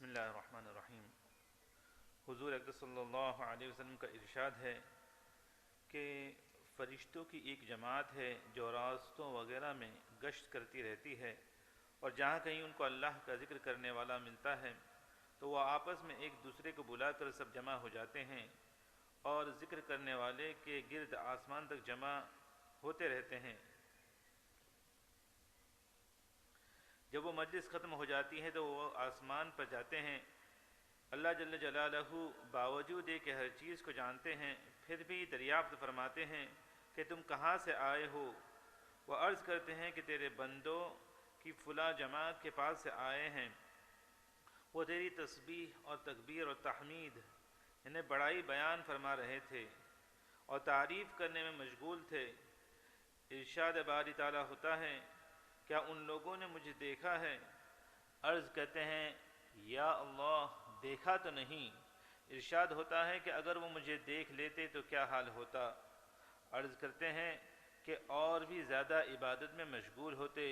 بسم اللہ الرحمن الرحیم۔ حضور اکرم صلی اللہ علیہ وسلم کا ارشاد ہے کہ فرشتوں کی ایک جماعت ہے جو راستوں وغیرہ میں گشت کرتی رہتی ہے، اور جہاں کہیں ان کو اللہ کا ذکر کرنے والا ملتا ہے تو وہ آپس میں ایک دوسرے کو بلا کر سب جمع ہو جاتے ہیں اور ذکر کرنے والے کے گرد آسمان تک جمع ہوتے رہتے ہیں۔ جب وہ مجلس ختم ہو جاتی ہے تو وہ آسمان پر جاتے ہیں۔ اللہ جل جلالہ باوجود کہ ہر چیز کو جانتے ہیں پھر بھی دریافت فرماتے ہیں کہ تم کہاں سے آئے ہو؟ وہ عرض کرتے ہیں کہ تیرے بندوں کی فلاں جماعت کے پاس سے آئے ہیں، وہ تیری تسبیح اور تکبیر اور تحمید انہیں بڑائی بیان فرما رہے تھے اور تعریف کرنے میں مشغول تھے۔ ارشاد باری تعالیٰ ہوتا ہے، کیا ان لوگوں نے مجھے دیکھا ہے؟ عرض کرتے ہیں، یا اللہ دیکھا تو نہیں۔ ارشاد ہوتا ہے کہ اگر وہ مجھے دیکھ لیتے تو کیا حال ہوتا؟ عرض کرتے ہیں کہ اور بھی زیادہ عبادت میں مشغول ہوتے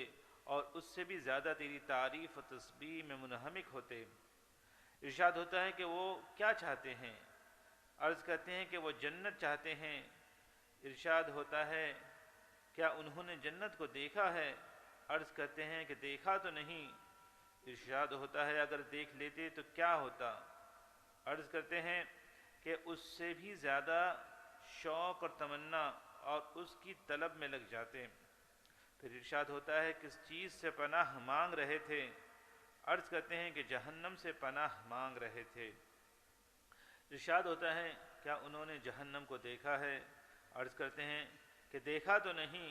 اور اس سے بھی زیادہ تیری تعریف و تسبیح میں منہمک ہوتے۔ ارشاد ہوتا ہے کہ وہ کیا چاہتے ہیں؟ عرض کرتے ہیں کہ وہ جنت چاہتے ہیں۔ ارشاد ہوتا ہے، کیا انہوں نے جنت کو دیکھا ہے؟ عرض کرتے ہیں کہ دیکھا تو نہیں۔ ارشاد ہوتا ہے، اگر دیکھ لیتے تو کیا ہوتا؟ عرض کرتے ہیں کہ اس سے بھی زیادہ شوق اور تمنا اور اس کی طلب میں لگ جاتے۔ پھر ارشاد ہوتا ہے، کس چیز سے پناہ مانگ رہے تھے؟ عرض کرتے ہیں کہ جہنم سے پناہ مانگ رہے تھے۔ ارشاد ہوتا ہے، کیا انہوں نے جہنم کو دیکھا ہے؟ عرض کرتے ہیں کہ دیکھا تو نہیں۔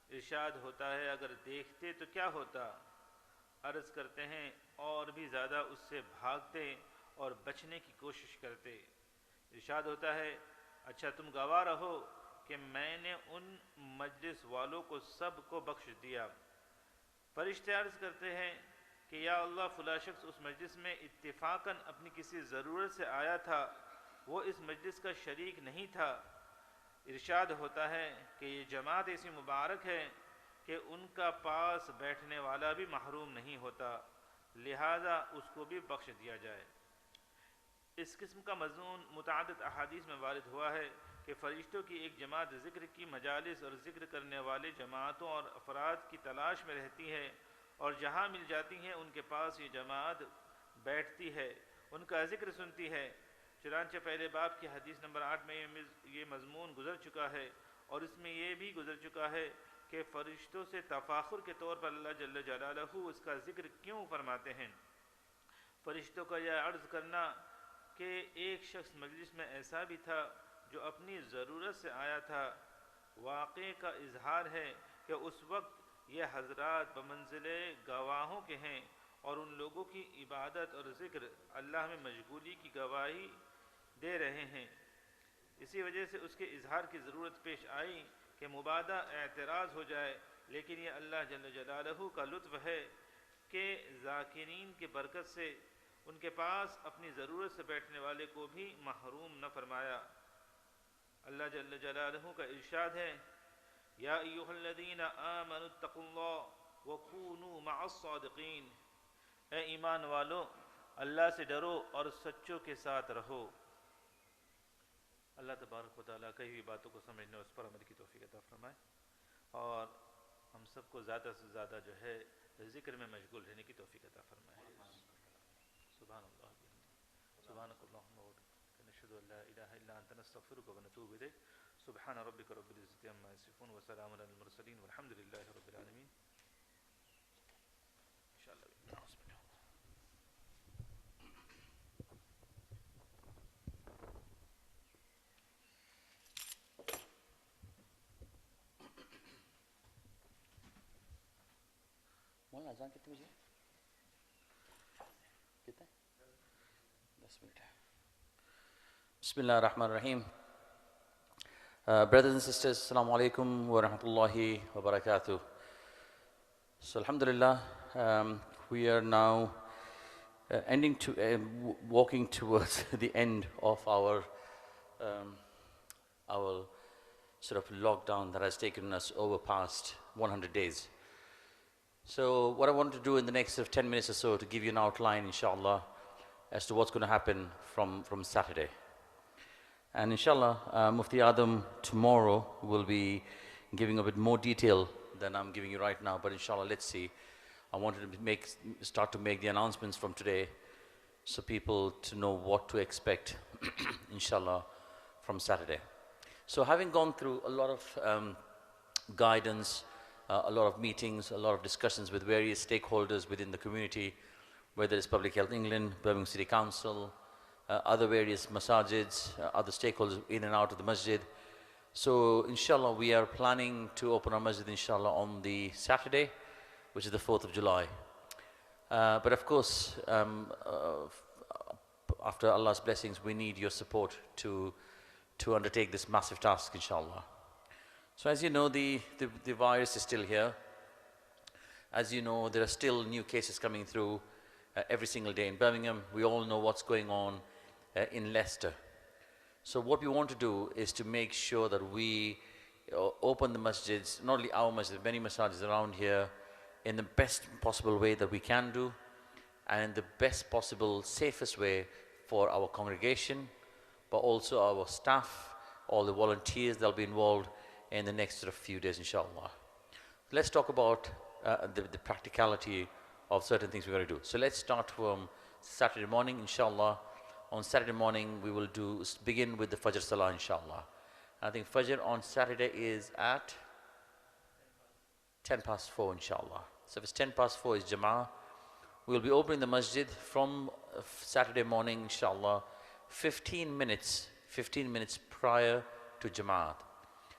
ارشاد ہوتا ہے، اگر دیکھتے تو کیا ہوتا؟ عرض کرتے ہیں، اور بھی زیادہ اس سے بھاگتے اور بچنے کی کوشش کرتے۔ ارشاد ہوتا ہے، اچھا تم گواہ رہو کہ میں نے ان مجلس والوں کو سب کو بخش دیا۔ فرشتے عرض کرتے ہیں کہ یا اللہ فلاں شخص اس مجلس میں اتفاقاً اپنی کسی ضرورت سے آیا تھا، وہ اس مجلس کا شریک نہیں تھا۔ ارشاد ہوتا ہے کہ یہ جماعت ایسی مبارک ہے کہ ان کا پاس بیٹھنے والا بھی محروم نہیں ہوتا، لہذا اس کو بھی بخش دیا جائے۔ اس قسم کا مضمون متعدد احادیث میں وارد ہوا ہے کہ فرشتوں کی ایک جماعت ذکر کی مجالس اور ذکر کرنے والے جماعتوں اور افراد کی تلاش میں رہتی ہے، اور جہاں مل جاتی ہیں ان کے پاس یہ جماعت بیٹھتی ہے، ان کا ذکر سنتی ہے۔ چنانچہ پہلے باب کی حدیث نمبر 8 میں یہ مضمون گزر چکا ہے، اور اس میں یہ بھی گزر چکا ہے کہ فرشتوں سے تفاخر کے طور پر اللہ جل جلالہ اس کا ذکر کیوں فرماتے ہیں۔ فرشتوں کا یہ عرض کرنا کہ ایک شخص مجلس میں ایسا بھی تھا جو اپنی ضرورت سے آیا تھا، واقعے کا اظہار ہے کہ اس وقت یہ حضرات بمنزل گواہوں کے ہیں اور ان لوگوں کی عبادت اور ذکر اللہ میں مشغولی کی گواہی دے رہے ہیں۔ اسی وجہ سے اس کے اظہار کی ضرورت پیش آئی کہ مبادا اعتراض ہو جائے، لیکن یہ اللہ جل جلالہ کا لطف ہے کہ ذاکرین کی برکت سے ان کے پاس اپنی ضرورت سے بیٹھنے والے کو بھی محروم نہ فرمایا۔ اللہ جل جلالہ کا ارشاد ہے، یا ایھا الذین آمنوا اتقوا اللہ وکونوا مع الصادقین، اے ایمان والو اللہ سے ڈرو اور سچوں کے ساتھ رہو۔ اللہ تبارک و تعالیٰ کئی ہوئی باتوں کو سمجھنے اور اس پر عمل کی توفیق عطا فرمائے، اور ہم سب کو زیادہ سے زیادہ جو ہے ذکر میں مشغول رہنے کی توفیق عطا فرمائے۔ سبحان اللہ سبحانک اللہم وبحمدک نشہد ان لا الہ الا انت نستغفرک ونتوب الیک۔ سبحان ربک رب العزۃ عما یصفون وسلام علی المرسلین والحمد للہ رب العالمین۔ انشاءاللہ مولانا اذان کتنے بجے؟ کتنے؟ 10 منٹ ہے۔ بسم اللہ الرحمن الرحیم۔ Brothers and sisters, Assalamu alaikum wa rahmatullahi wa barakatuh. So alhamdulillah, we are now walking towards the end of our sort of lockdown that has taken us over past 100 days. So what I want to do in the next 10 minutes or so to give you an outline, inshallah, as to what's going to happen from Saturday. And inshallah, Mufti Adam tomorrow will be giving a bit more detail than I'm giving you right now. But inshallah, let's see. I wanted to start to make the announcements from today, so people to know what to expect, inshallah, from Saturday. So having gone through a lot of guidance, a lot of meetings, a lot of discussions with various stakeholders within the community, whether it's Public Health England, Birmingham City Council, other various masajids, other stakeholders in and out of the masjid. So inshallah, we are planning to open our masjid inshallah on the Saturday, which is the 4th of July. But of course, after Allah's blessings, we need your support to undertake this massive task, inshallah. So as you know, the virus is still here. As you know, there are still new cases coming through every single day in Birmingham. We all know what's going on in Leicester. So what we want to do is to make sure that we open the masjids, not only our masjid, many masajids around here, in the best possible way that we can do, and the best possible, safest way for our congregation, but also our staff, all the volunteers that will be involved in the next few days, inshallah. Let's talk about the practicality of certain things we're going to do. So let's start from Saturday morning, inshallah. On Saturday morning, we will begin with the Fajr Salah, inshallah. I think Fajr on Saturday is at 10 past 4, inshallah. So if it's 10 past 4 is Jama'ah. We'll be opening the masjid from Saturday morning, inshallah, 15 minutes prior to Jama'at.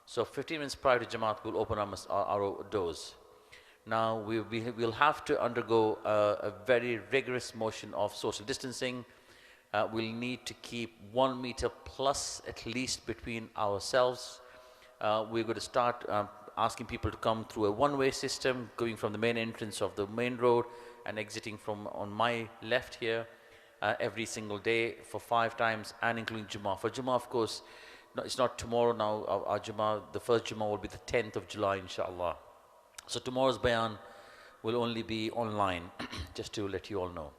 So 15 minutes prior to Jama'at, we'll open our doors. Now, we'll have to undergo a very rigorous motion of social distancing. We'll need to keep 1 meter plus at least between ourselves. We're going to start asking people to come through a one-way system, going from the main entrance of the main road and exiting from on my left here every single day for 5 times, and including Jummah. For Jummah, of course, no, it's not tomorrow now. Our Jummah, the first Jummah will be the 10th of July, inshallah. So tomorrow's bayan will only be online, just to let you all know.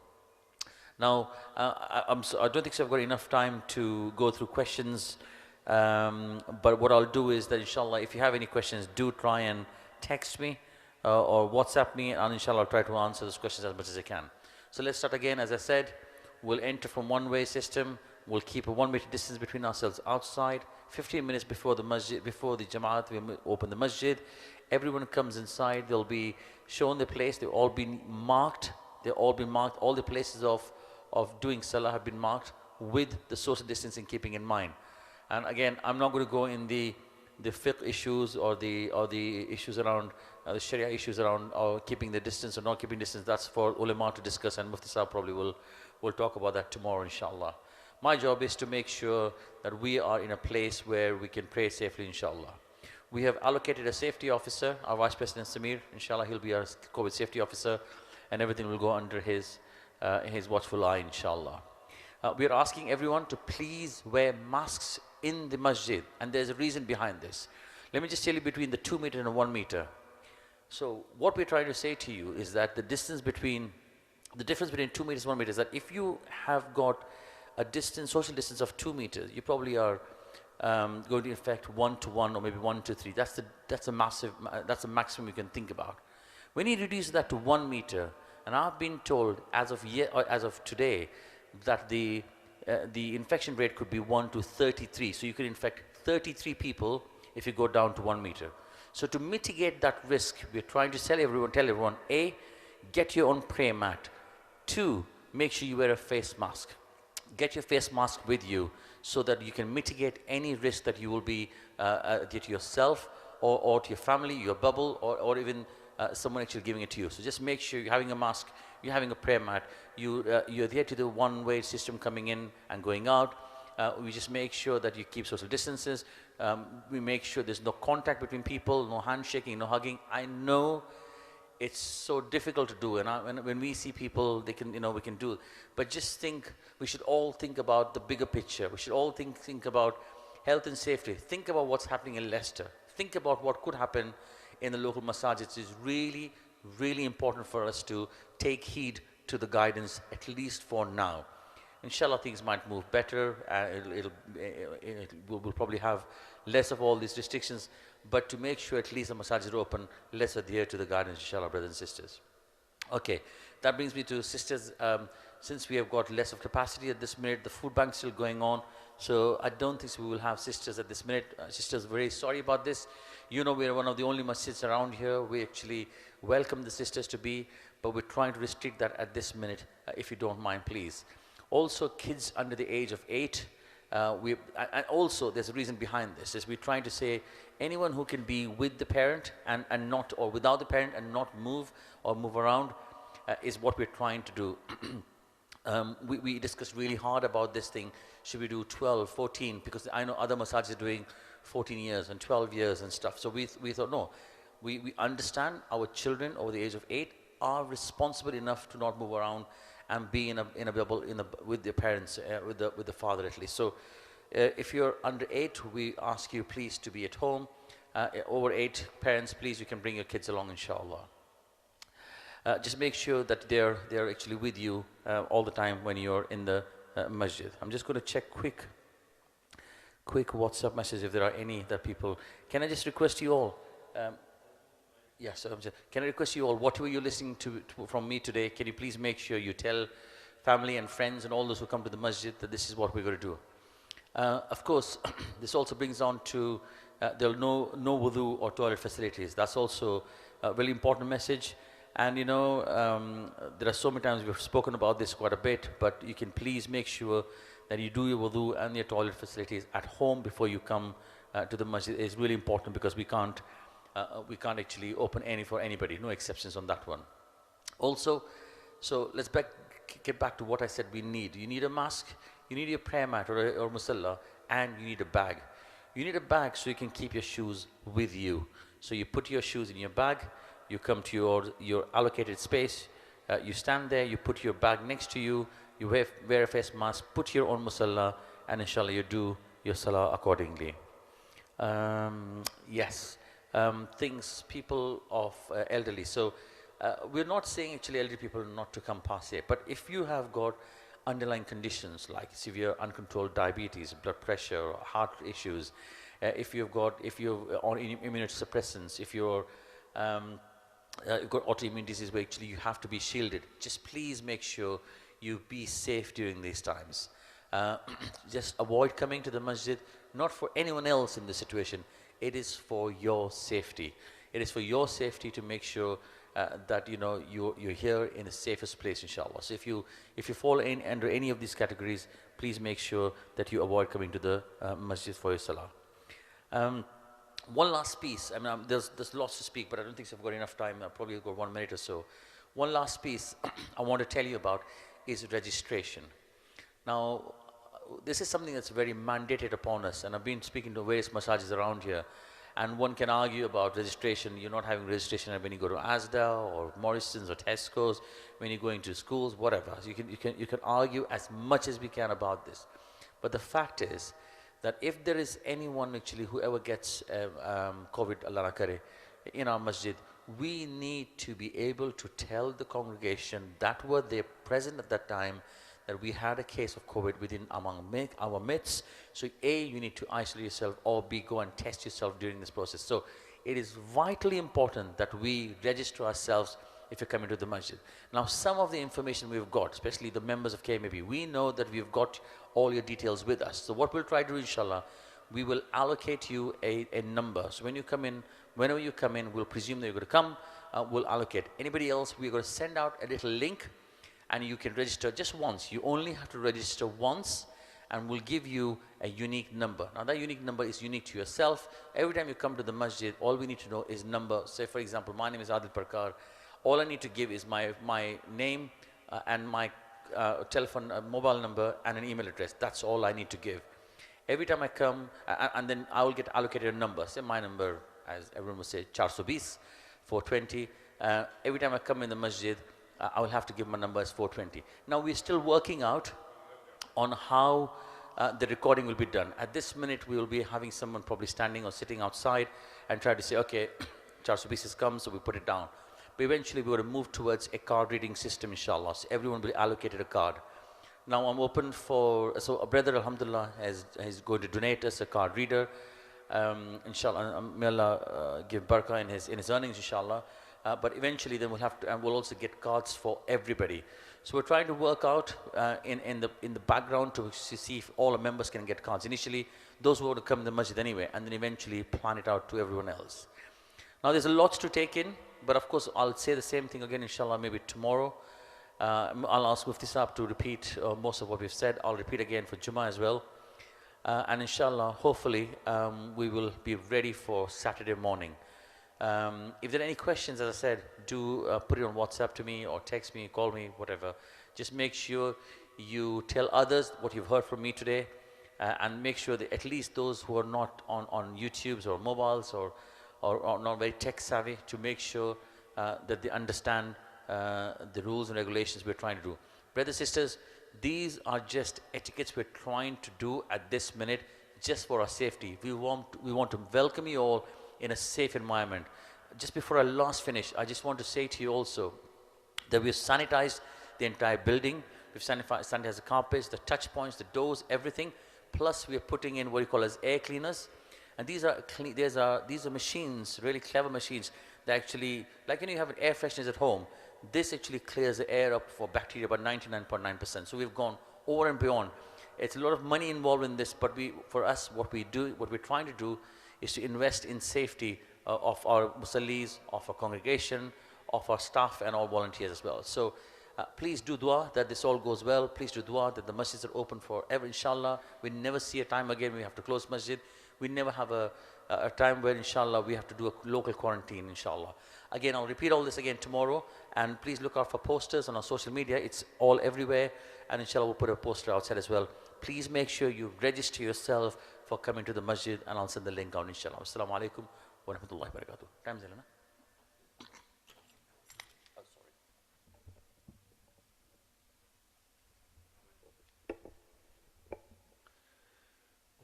Now, I don't think so I've got enough time to go through questions, but what I'll do is that, inshallah, if you have any questions, do try and text me or WhatsApp me, and inshallah I'll try to answer those questions as much as I can. So let's start again. As I said, we'll enter from one-way system. We'll keep a 1 meter distance between ourselves outside. 15 minutes before the masjid, before the Jama'at, we open the masjid. Everyone comes inside. They'll be shown the place. They've all been marked. All the places of doing salah have been marked with the social distancing keeping in mind. And again, I'm not going to go in the fiqh issues or the issues around the Sharia issues around keeping the distance or not keeping distance. That's for ulama to discuss, and Mufti Sahib probably will talk about that tomorrow, inshallah. My job is to make sure that we are in a place where we can pray safely, inshallah. We have allocated a safety officer, our Vice President Samir, inshallah, he'll be our COVID safety officer, and everything will go under his watchful eye, inshallah. We are asking everyone to please wear masks in the masjid, and there's a reason behind this. Let me just tell you between the 2 meter and 1 meter. So what we're trying to say to you is that the difference between 2 meters and 1 meter is that if you have got a social distance of 2 meters, you probably are going to infect 1 to 1 or maybe 1 to 3. That's a maximum you can think about. We need to reduce that to 1 meter, and I've been told as of today that the infection rate could be 1 to 33. So you could infect 33 people if you go down to 1 meter. So to mitigate that risk, we're trying to tell everyone, A, get your own prayer mat. 2, make sure you wear a face mask. Get your face mask with you so that you can mitigate any risk that you will be to yourself or to your family, your bubble, or even someone actually giving it to you. So just make sure you're having a mask, you're having a prayer mat, you adhere to the one-way system coming in and going out. We just make sure that you keep social distances. We make sure there's no contact between people, no handshaking, no hugging. I know it's so difficult to do, and when we see people, we can do it. But just think, we should all think about the bigger picture. We should all think about health and safety. Think about what's happening in Leicester. Think about what could happen in the local masajids. It's really really important for us to take heed to the guidance, at least for now. Inshallah, things might move better. We'll probably have less of all these restrictions, but to make sure at least the masajid are open, let's adhere to the guidance, inshallah, brothers and sisters. Okay, that brings me to sisters. Since we have got less of capacity at this minute, the food bank is still going on, so I don't think we will have sisters at this minute. Sisters, very sorry about this. You know, we are one of the only masjids around here. We actually welcome the sisters to be, but we're trying to restrict that at this minute, if you don't mind, please. Also, kids under the age of 8, and also there's a reason behind this, is we're trying to say anyone who can be with the parent and not, or without the parent and not move or move around, is what we're trying to do. We discussed really hard about this thing. Should we do 12, 14? Because I know other masajids are doing 14 years and 12 years and stuff. So we thought, no, we understand our children over the age of 8 are responsible enough to not move around and be in a bubble with their parents, with the father at least. So if you're under 8, we ask you please to be at home. Over 8, parents, please, you can bring your kids along, inshallah. Just make sure that they're actually with you all the time when you're in the masjid. I'm just going to check quick WhatsApp message if there are any that people. Can I just request you all? Yes, can I request you all, whatever you're listening to from me today, can you please make sure you tell family and friends and all those who come to the masjid that this is what we're going to do. Of course, this also brings on to there are no wudu or toilet facilities. That's also a really important message. And you know, there are so many times we've spoken about this quite a bit, but you can please make sure that you do your wudu and your toilet facilities at home before you come to the masjid. It's really important because we can't actually open any for anybody, no exceptions on that one. Also, so let's get back to what I said we need. You need a mask, you need your prayer mat or musalla, and you need a bag. You need a bag so you can keep your shoes with you. So you put your shoes in your bag, you come to your allocated space, you stand there, you put your bag next to you, you wear a face mask, put your own musalla, and inshallah you do your salah accordingly. Yes. Things, people of elderly. So we're not saying actually elderly people not to come past here, but if you have got underlying conditions like severe uncontrolled diabetes, blood pressure, heart issues, if you're on immunosuppressants, if you've got autoimmune disease where actually you have to be shielded, just please make sure you be safe during these times. Just avoid coming to the masjid, not for anyone else in this situation. It is for your safety. It is for your safety to make sure that you know you're here in the safest place, inshallah. So if you fall in under any of these categories, please make sure that you avoid coming to the masjid for your salah. One last piece. I mean, there's lots to speak, but I don't think I've got enough time. I've probably got 1 minute or so. One last piece I want to tell you about is registration. Now, this is something that's very mandated upon us, and I've been speaking to various masajids around here, and one can argue about registration. You're not having registration when you go to Asda or Morrison's or Tesco's, when you're going to schools, whatever. So you can argue as much as we can about this, but the fact is that if there is anyone actually whoever gets COVID, Allah na kare, in our masjid, we need to be able to tell the congregation that were there present at that time that we had a case of COVID among our midst. So A, you need to isolate yourself, or B, go and test yourself during this process. So it is vitally important that we register ourselves if you're coming to the masjid. Now, some of the information we've got, especially the members of KMAB, we know that we've got all your details with us. So what we'll try to do, inshallah, we will allocate you a number. So when you come in, whenever you come in, we'll presume that you're going to come, we'll allocate. Anybody else, we're going to send out a little link, and you can register just once. You only have to register once, and we'll give you a unique number. Now that unique number is unique to yourself. Every time you come to the masjid, all we need to know is number. Say for example, my name is Adil Parkar. All I need to give is my name and my telephone, mobile number and an email address. That's all I need to give. Every time I come, and then I will get allocated a number. Say my number, as everyone will say, 420, 420. Every time I come in the masjid, I will have to give my number as 420. Now we're still working out on how the recording will be done. At this minute, we will be having someone probably standing or sitting outside and try to say, okay, 420 has come, so we put it down. but eventually we want to move towards a card reading system, inshallah. So everyone will be allocated a card. Now I'm open for, so a brother, alhamdulillah, is going to donate us a card reader. Inshallah, may Allah give barakah in his earnings, inshallah. But eventually then we'll have to, and we'll also get cards for everybody. So we're trying to work out in the background to see if all the members can get cards. Initially, those who want to come to the masjid anyway, and then eventually plan it out to everyone else. Now there's a lot to take in, but of course I'll say the same thing again, inshallah, maybe tomorrow. I'll ask Mufti Saab to repeat most of what we've said. I'll repeat again for Jummah as well. And inshallah, hopefully, we will be ready for Saturday morning. If there are any questions, as I said, do put it on WhatsApp to me or text me, call me, whatever. Just make sure you tell others what you've heard from me today, and make sure that at least those who are not on YouTubes or mobiles or not very tech savvy, to make sure that they understand the rules and regulations we're trying to do. Brothers, sisters, these are just etiquettes we're trying to do at this minute just for our safety. We want to welcome you all in a safe environment. Just before I last finish, I just want to say to you also that we've sanitized the entire building. We've sanitized the carpets, the touch points, the doors, everything. Plus we are putting in what you call as air cleaners. And these are machines, really clever machines that actually, like when you have an air fresheners at home, this actually clears the air up for bacteria about 99.9%. So we've gone over and beyond. It's a lot of money involved in this, but for us, what we're trying to do is to invest in safety of our musallis, of our congregation, of our staff and all volunteers as well. So please do dua that this all goes well. Please do dua that the masjids are open forever, inshallah. We never see a time again we have to close masjid. We never have a time where, inshallah, we have to do a local quarantine, inshallah. Again, I'll repeat all this again tomorrow, and please look out for posters on our social media. It's all everywhere, and inshallah we'll put a poster outside as well. Please make sure you register yourself for coming to the masjid, and I'll send the link out, inshallah. Assalamu alaikum wa rahmatullahi wa barakatuh. Time's in,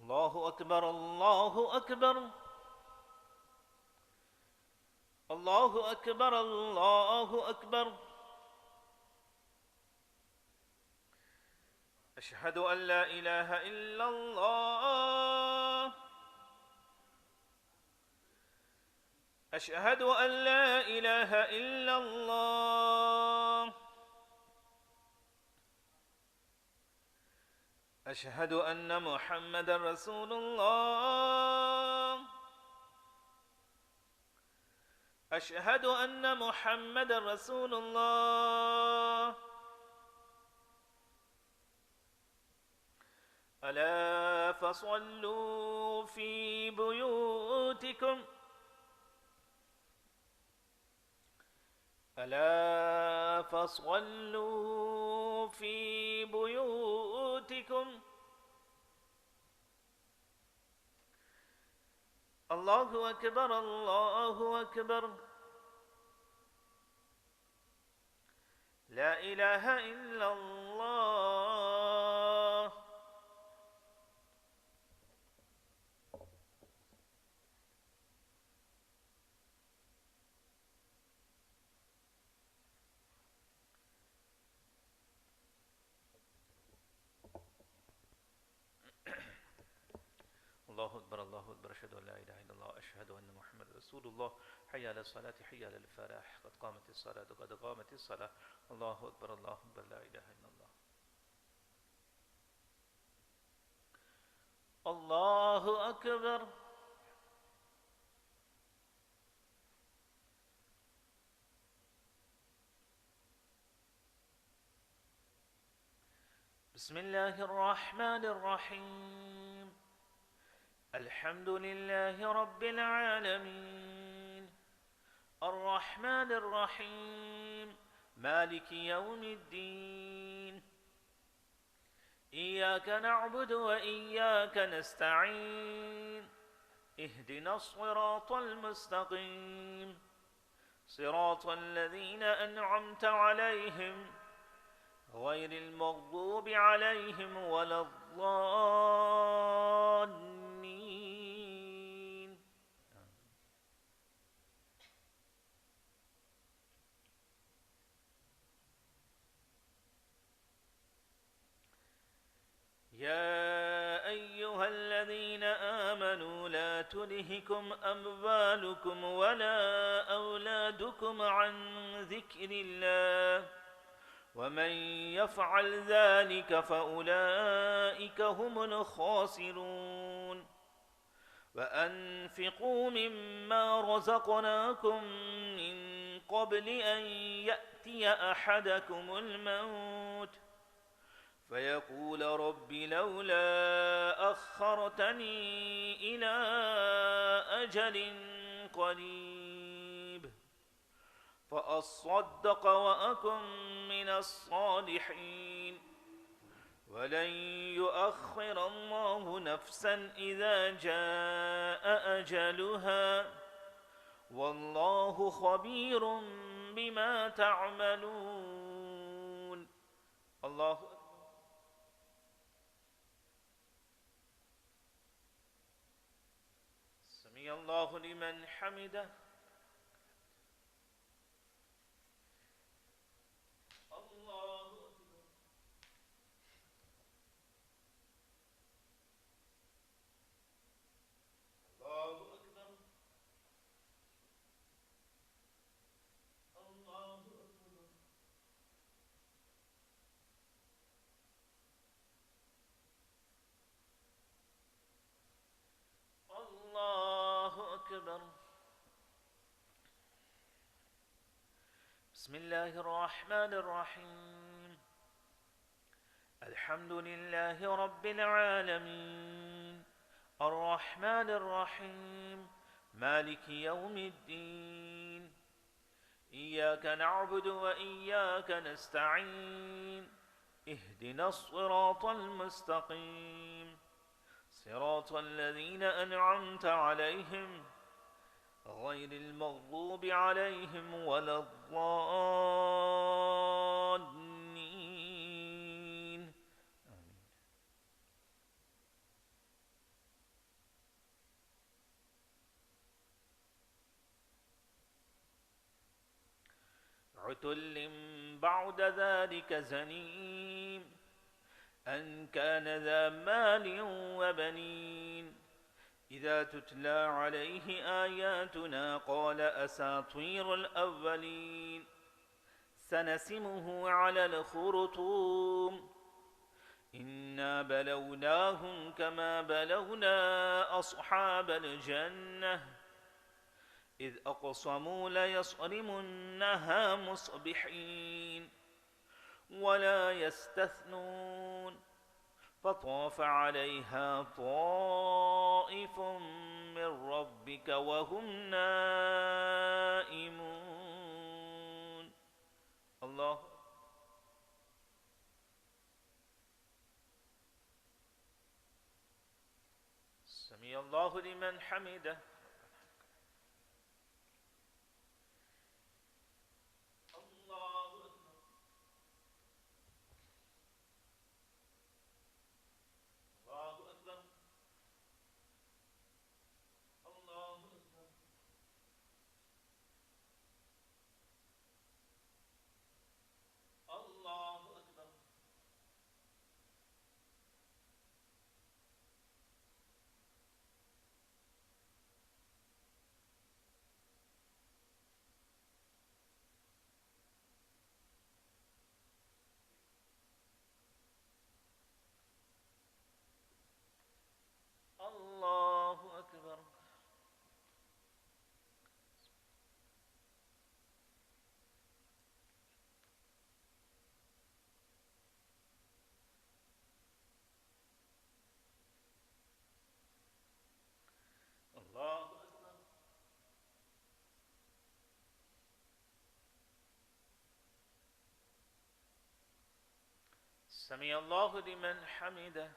Allahu Akbar, Allahu Akbar. Allahu Akbar, Allahu Akbar. Ashhadu an la ilaha illallah. Ashhadu an la ilaha illallah. أشهد أن محمدًا رسول الله. أشهد أن محمدًا رسول الله. ألا فصلوا في بيوتكم. ألا فصلوا في بيوتكم. الله أكبر، الله أكبر. لا إله إلا الله. الله أكبر، الله أكبر. أشهد أن لا إله إلا الله. أشهد أن محمد رسول الله. حي على الصلاة، حي على الفلاح. قد قامت الصلاة، قد قامت الصلاة. الله أكبر، الله أكبر. لا إله إلا الله. الله أكبر. بسم الله الرحمن الرحيم. الحمد لله رب العالمين. الرحمن الرحيم. مالك يوم الدين. إياك نعبد وإياك نستعين. اهدنا الصراط المستقيم. صراط الذين أنعمت عليهم غير المغضوب عليهم ولا الضالين. تلهكم أموالكم ولا أولادكم عن ذكر الله ومن يفعل ذلك فأولئك هم الخاسرون وأنفقوا مما رزقناكم من قبل أن يأتي أحدكم الموت فيقول رب لولا أخرتني إلى أجل قريب فأصدق وأكن من الصالحين ولن يؤخر الله نفسا إذا جاء أجلها والله خبير بما تعملون. الله أكبر. سمع الله لمن حمده. بسم الله الرحمن الرحيم. الحمد لله رب العالمين الرحمن الرحيم مالك يوم الدين إياك نعبد وإياك نستعين اهدنا الصراط المستقيم صراط الذين أنعمت عليهم غير المغضوب عليهم ولا الضالين. عتل بعد ذلك زنيم أن كان ذا مال وبنين إذا تتلى عليه آياتنا قال أساطير الأولين سنسمه على الخرطوم إنا بلوناهم كما بلونا أصحاب الجنة إذ أقسموا ليصرمنها مصبحين ولا يستثنون فطاف عليها طائف من ربك وهم نائمون. الله. سمع الله لمن حمده. سمع الله لمن حمده.